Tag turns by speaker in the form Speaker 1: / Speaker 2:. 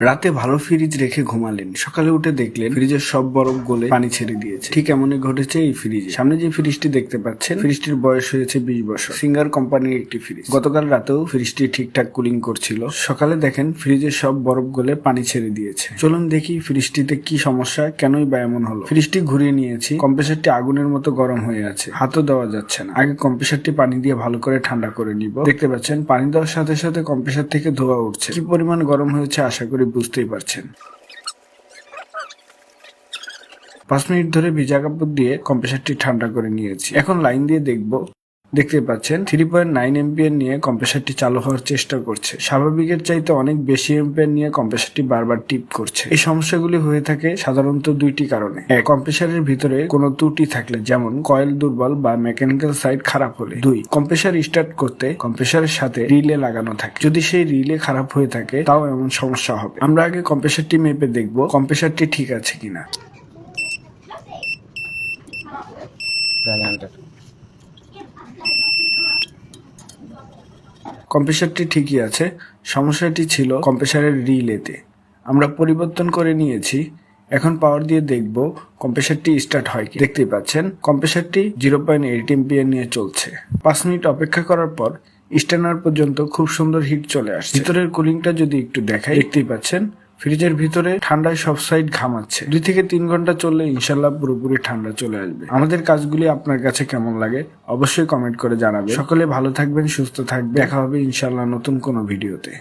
Speaker 1: রাতে ভালো ফ্রিজ রেখে ঘুমালেন, সকালে উঠে দেখলেন ফ্রিজের সব বরফ গলে পানি ছেড়ে দিয়েছে। ঠিক এমনই ঘটেছে এই ফ্রিজে। সামনে যে ফ্রিজটি দেখতে পাচ্ছেন, ফ্রিজটির বয়স হয়েছে 20 বছর। সিঙ্গার কোম্পানির একটি ফ্রিজ। গতকাল রাতেও ফ্রিজটি ঠিকঠাক কুলিং করছিল। সকালে দেখেন ফ্রিজের সব বরফ গলে পানি ছেড়ে দিয়েছে। চলুন দেখি ফ্রিজটিতে কি সমস্যা, কেনই বা এমন হলো। ফ্রিজটি ঘুরিয়ে নিয়েছি, কম্প্রেসারটি আগুনের মতো গরম হয়ে আছে, হাতও দেওয়া যাচ্ছে না। আগে কম্প্রেসারটি পানি দিয়ে ভালো করে ঠান্ডা করে নিব। দেখতে পাচ্ছেন পানি দেওয়ার সাথে সাথে কম্প্রেসার থেকে ধোঁয়া উঠছে। কি পরিমাণ গরম হয়েছে আশা করি বুঝতেই পারছেন। 5 মিনিট ধরে ভিজা কাপড় দিয়ে কম্প্রেসারটি ঠান্ডা করে নিয়েছি। এখন লাইন দিয়ে দেখব। দেখতে পাচ্ছেন 3.9 এম্পিয়ার নিয়ে কম্প্রেসারটি চালু হওয়ার চেষ্টা করছে। স্বাভাবিকের চাইতে অনেক বেশি এম্পিয়ার নিয়ে কম্প্রেসারটি বারবার টিপ করছে। এই সমস্যাগুলি হয়ে থাকে সাধারণত দুইটি কারণে। এক, কম্প্রেসারের ভিতরে কোনো ত্রুটি থাকলে, যেমন কয়েল দুর্বল বা মেকানিক্যাল সাইড খারাপ হলে। 2, কম্প্রেসার স্টার্ট করতে কম্প্রেসারের সাথে রিলে লাগানো থাকে। যদি সেই রিলে খারাপ হয়ে থাকে তাও এমন সমস্যা হবে। আমরা আগে কম্প্রেসারটি মেপে দেখব কম্প্রেসারটি ঠিক আছে কিনা। কম্প্রেসারটি ঠিকই আছে, সমস্যাটি ছিল কম্প্রেসারের রিলেতে। আমরা পরিবর্তন করে নিয়েছি। এখন পাওয়ার দিয়ে দেখব কম্প্রেসারটি স্টার্ট হয় কি। দেখতেই পাচ্ছেন কম্প্রেসারটি 0.8 এম্পিয়ার নিয়ে চলছে। 5 মিনিট অপেক্ষা করার পর স্ট্যান্ডার পর্যন্ত খুব সুন্দর হিট চলে আসছে। ভিতরের কুলিংটা যদি একটু দেখাই, দেখতেই পাচ্ছেন ফ্রিজের ভিতরে ঠান্ডায় সব সাইড ঘামাচ্ছে। 2 থেকে 3 ঘন্টা চললে ইনশাল্লাহ পুরোপুরি ঠান্ডা চলে আসবে। আমাদের কাজগুলি আপনার কাছে কেমন লাগে অবশ্যই কমেন্ট করে জানাবেন। সকলে ভালো থাকবেন, সুস্থ থাকবেন। দেখা হবে ইনশাল্লাহ নতুন কোনো ভিডিওতে।